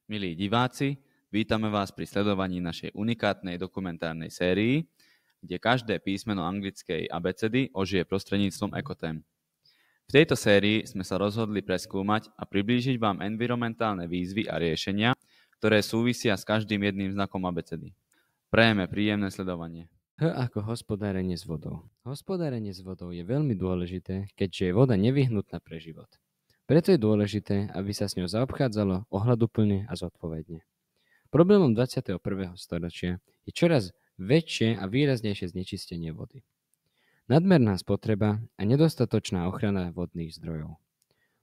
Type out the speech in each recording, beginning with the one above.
Milí diváci, vítame vás pri sledovaní našej unikátnej dokumentárnej sérii, kde každé písmeno anglickej abecedy ožije prostredníctvom ekotém. V tejto sérii sme sa rozhodli preskúmať a priblížiť vám environmentálne výzvy a riešenia, ktoré súvisia s každým jedným znakom abecedy. Prajeme príjemné sledovanie. H ako hospodárenie s vodou. Hospodárenie s vodou je veľmi dôležité, keďže je voda nevyhnutná pre život. Preto je dôležité, aby sa s ňou zaobchádzalo ohľaduplne a zodpovedne. Problémom 21. storočia je čoraz väčšie a výraznejšie znečistenie vody. Nadmerná spotreba a nedostatočná ochrana vodných zdrojov.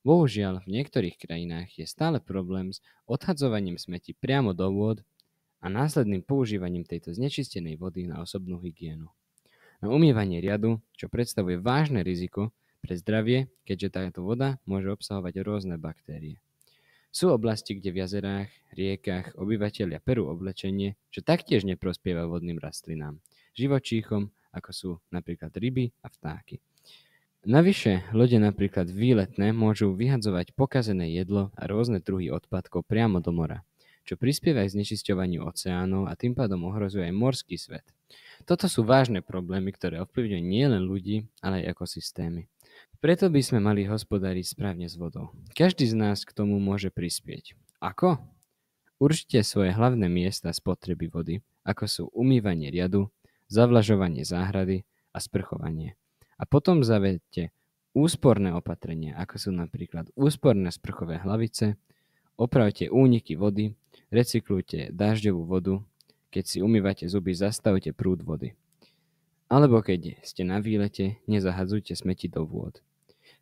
Bohužiaľ, v niektorých krajinách je stále problém s odhadzovaním smetí priamo do vôd a následným používaním tejto znečistenej vody na osobnú hygienu. Na umývanie riadu, čo predstavuje vážne riziko pre zdravie, keďže táto voda môže obsahovať rôzne baktérie. Sú oblasti, kde v jazerách, riekach obyvatelia perú oblečenie, čo taktiež neprospieva vodným rastlinám, živočíchom, ako sú napríklad ryby a vtáky. Navyše, lode napríklad výletné môžu vyhadzovať pokazené jedlo a rôzne druhy odpadkov priamo do mora, čo prispieva k znečisťovaniu oceánov a tým pádom ohrozuje aj morský svet. Toto sú vážne problémy, ktoré ovplyvňujú nielen ľudí, ale aj ekosystémy. Preto by sme mali hospodáriť správne s vodou. Každý z nás k tomu môže prispieť. Ako? Určite svoje hlavné miesta spotreby vody, ako sú umývanie riadu, zavlažovanie záhrady a sprchovanie. A potom zavedte úsporné opatrenia, ako sú napríklad úsporné sprchové hlavice, opravte úniky vody, recyklujte dažďovú vodu, keď si umývate zuby, zastavte prúd vody. Alebo keď ste na výlete, nezahadzujte smeti do vôd.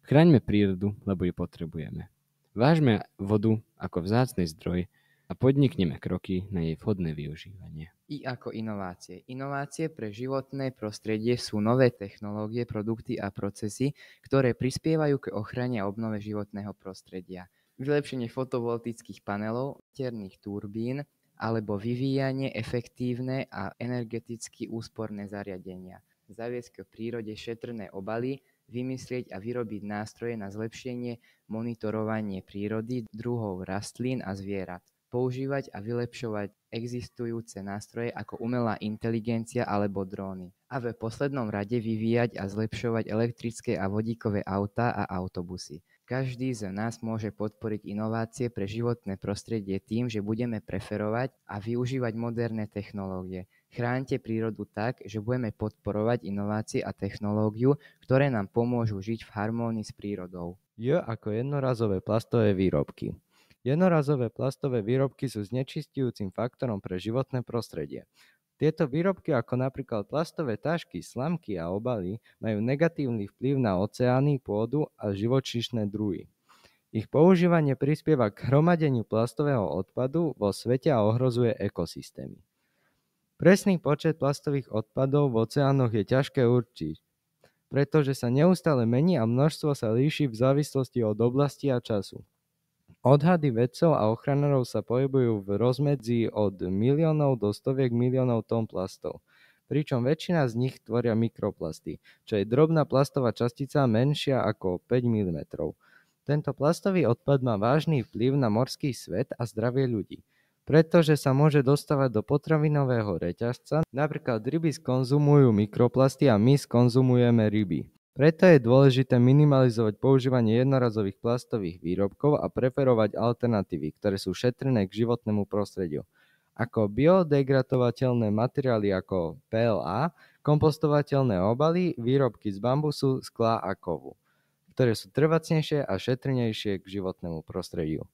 Chráňme prírodu, lebo ju potrebujeme. Vážme vodu ako vzácny zdroj a podnikneme kroky na jej vhodné využívanie. I ako inovácie. Inovácie pre životné prostredie sú nové technológie, produkty a procesy, ktoré prispievajú k ochrane a obnove životného prostredia. Vylepšenie fotovoltických panelov, veterných turbín alebo vyvíjanie efektívne a energeticky úsporné zariadenia. Zaviesť k prírode šetrné obaly, vymyslieť a vyrobiť nástroje na zlepšenie monitorovanie prírody, druhov rastlín a zvierat. Používať a vylepšovať existujúce nástroje ako umelá inteligencia alebo dróny. A v poslednom rade vyvíjať a zlepšovať elektrické a vodíkové autá a autobusy. Každý z nás môže podporiť inovácie pre životné prostredie tým, že budeme preferovať a využívať moderné technológie. Chráňte prírodu tak, že budeme podporovať inovácie a technológiu, ktoré nám pomôžu žiť v harmónii s prírodou. J ako jednorazové plastové výrobky. Jednorazové plastové výrobky sú znečisťujúcim faktorom pre životné prostredie. Tieto výrobky ako napríklad plastové tašky, slamky a obaly majú negatívny vplyv na oceány, pôdu a živočíšne druhy. Ich používanie prispieva k hromadeniu plastového odpadu vo svete a ohrozuje ekosystémy. Presný počet plastových odpadov v oceánoch je ťažké určiť, pretože sa neustále mení a množstvo sa líši v závislosti od oblasti a času. Odhady vedcov a ochranárov sa pohybujú v rozmedzi od miliónov do stoviek miliónov tón plastov, pričom väčšina z nich tvoria mikroplasty, čo je drobná plastová častica menšia ako 5 mm. Tento plastový odpad má vážny vplyv na morský svet a zdravie ľudí, pretože sa môže dostávať do potravinového reťazca. Napríklad ryby skonzumujú mikroplasty a my skonzumujeme ryby. Preto je dôležité minimalizovať používanie jednorazových plastových výrobkov a preferovať alternatívy, ktoré sú šetrné k životnému prostrediu, ako biodegradovateľné materiály ako PLA, kompostovateľné obaly, výrobky z bambusu, skla a kovu, ktoré sú trvácnejšie a šetrnejšie k životnému prostrediu.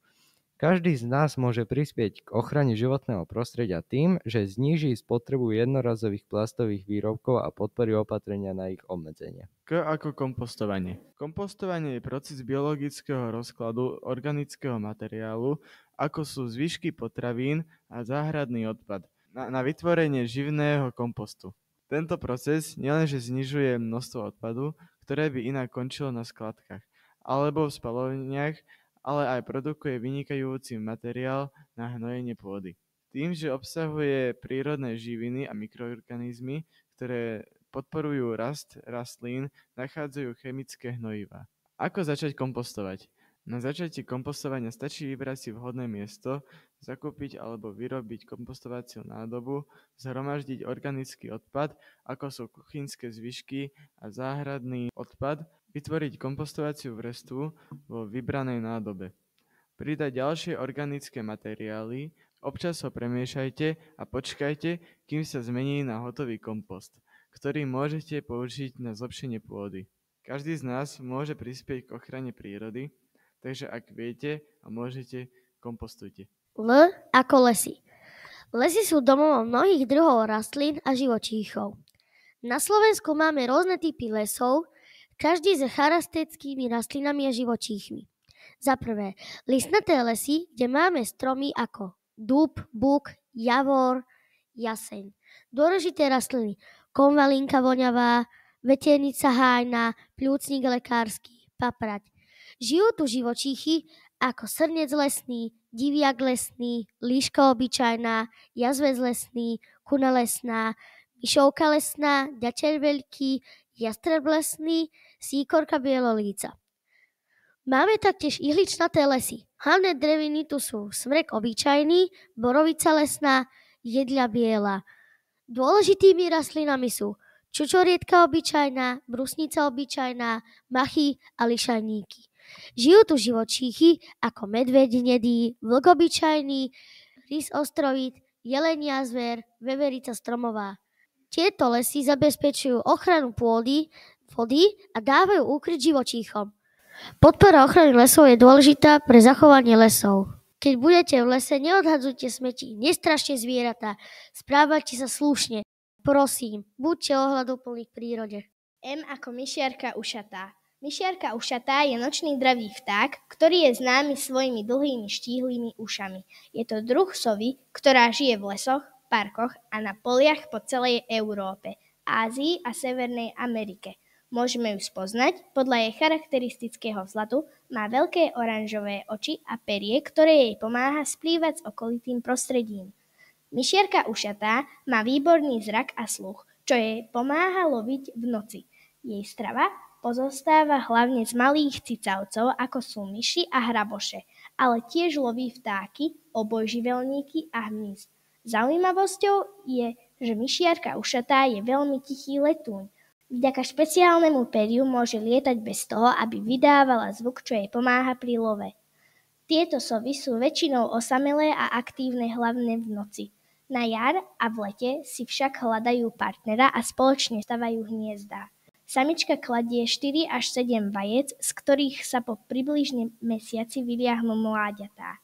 Každý z nás môže prispieť k ochrane životného prostredia tým, že zníži spotrebu jednorazových plastových výrobkov a podporí opatrenia na ich obmedzenie. K ako kompostovanie. Kompostovanie je proces biologického rozkladu organického materiálu, ako sú zvyšky potravín a záhradný odpad, na vytvorenie živného kompostu. Tento proces nielenže znižuje množstvo odpadu, ktoré by inak končilo na skladkách alebo v spaľovniach, ale aj produkuje vynikajúci materiál na hnojenie pôdy. Tým, že obsahuje prírodné živiny a mikroorganizmy, ktoré podporujú rast rastlín, nachádzajú chemické hnojivá. Ako začať kompostovať? Na začiatí kompostovania stačí vybrať si vhodné miesto, zakúpiť alebo vyrobiť kompostovaciu nádobu, zhromaždiť organický odpad, ako sú kuchynské zvyšky a záhradný odpad, vytvoriť kompostovaciu vrstvu vo vybranej nádobe. Pridať ďalšie organické materiály, občas ho premiešajte a počkajte, kým sa zmení na hotový kompost, ktorý môžete použiť na zlepšenie pôdy. Každý z nás môže prispieť k ochrane prírody, takže ak viete a môžete, kompostujte. L ako lesy. Lesy sú domovom mnohých druhov rastlín a živočíchov. Na Slovensku máme rôzne typy lesov, každý s charakteristickými rastlinami a živočíchmi. Za prvé, listnaté lesy, kde máme stromy ako dúb, buk, javor, jaseň. Dôležité rastliny, konvalinka voňavá, veternica hájna, pľúcnik lekársky, paprať. Žijú tu živočíchy ako srnec lesný, diviak lesný, líška obyčajná, jazvec lesný, kuna lesná, myšovka lesná, ďateľ veľký, jastreb lesný, síkorka bielolíca. Máme taktiež ihličnaté lesy. Hlavné dreviny tu sú smrek obyčajný, borovica lesná, jedľa biela. Dôležitými rastlinami sú čučorietka obyčajná, brusnica obyčajná, machy a lišajníky. Žijú tu živočíchy ako medveď hnedý, vlk obyčajný, rys ostrovít, jelenia zver, veverica stromová. Tieto lesy zabezpečujú ochranu pôdy, vody a dávajú úkryt živočíchom. Podpora ochrany lesov je dôležitá pre zachovanie lesov. Keď budete v lese, neodhadzujte smeti, nestrašte zvieratá, správajte sa slušne. Prosím, buďte ohľaduplní k prírode. M ako myšiarka ušatá. Myšiarka ušatá je nočný dravý vták, ktorý je známy svojimi dlhými štíhlými ušami. Je to druh sovy, ktorá žije v lesoch, parkoch a na poliach po celej Európe, Ázii a Severnej Amerike. Môžeme ju spoznať podľa jej charakteristického vzhľadu, má veľké oranžové oči a perie, ktoré jej pomáha splývať s okolitým prostredím. Myšiarka ušatá má výborný zrak a sluch, čo jej pomáha loviť v noci. Jej strava pozostáva hlavne z malých cicavcov, ako sú myši a hraboše, ale tiež loví vtáky, obojživelníky a hmyz. Zaujímavosťou je, že myšiarka ušatá je veľmi tichý letúň. Vďaka špeciálnemu periu môže lietať bez toho, aby vydávala zvuk, čo jej pomáha pri love. Tieto sovy sú väčšinou osamelé a aktívne hlavne v noci. Na jar a v lete si však hľadajú partnera a spoločne stavajú hniezdá. Samička kladie 4 až 7 vajec, z ktorých sa po približne mesiaci vyliahnú mláďatá.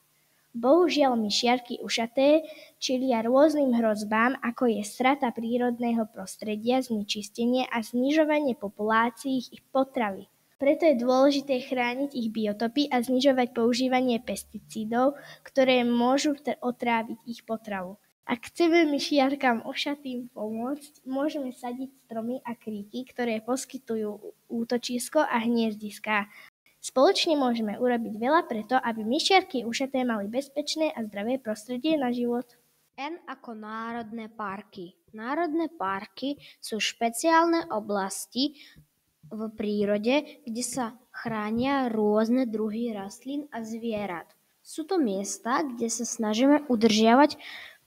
Bohužiaľ myšiarky ušaté čelia rôznym hrozbám, ako je strata prírodného prostredia, znečistenie a znižovanie populácií ich potravy. Preto je dôležité chrániť ich biotopy a znižovať používanie pesticídov, ktoré môžu otráviť ich potravu. Ak chceme myšiarkám ušatým pomôcť, môžeme sadiť stromy a kríky, ktoré poskytujú útočisko a hniezdiská. Spoločne môžeme urobiť veľa preto, aby myšiarky ušaté mali bezpečné a zdravé prostredie na život. N ako národné parky. Národné parky sú špeciálne oblasti v prírode, kde sa chránia rôzne druhy rastlín a zvierat. Sú to miesta, kde sa snažíme udržiavať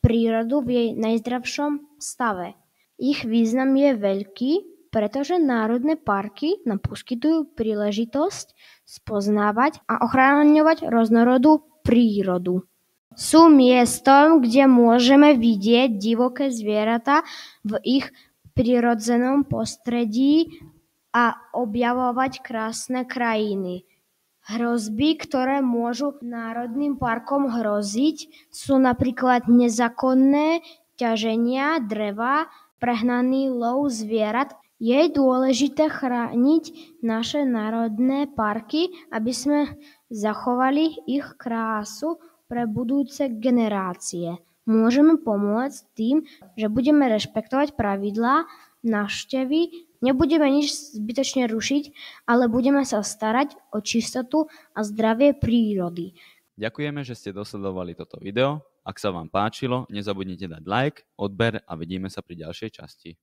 prírodu v jej najzdravšom stave. Ich význam je veľký, pretože národné parky nám poskytujú príležitosť spoznávať a ochraňovať rôznorodú prírodu. Sú miestom, kde môžeme vidieť divoké zvieratá v ich prirodzenom prostredí a objavovať krásne krajiny. Hrozby, ktoré môžu národným parkom hroziť, sú napríklad nezákonné ťaženia dreva, prehnaný lov zvierat. Je dôležité chrániť naše národné parky, aby sme zachovali ich krásu pre budúce generácie. Môžeme pomôcť tým, že budeme rešpektovať pravidlá návštevy, nebudeme nič zbytočne rušiť, ale budeme sa starať o čistotu a zdravie prírody. Ďakujeme, že ste dosledovali toto video. Ak sa vám páčilo, nezabudnite dať like, odber a vidíme sa pri ďalšej časti.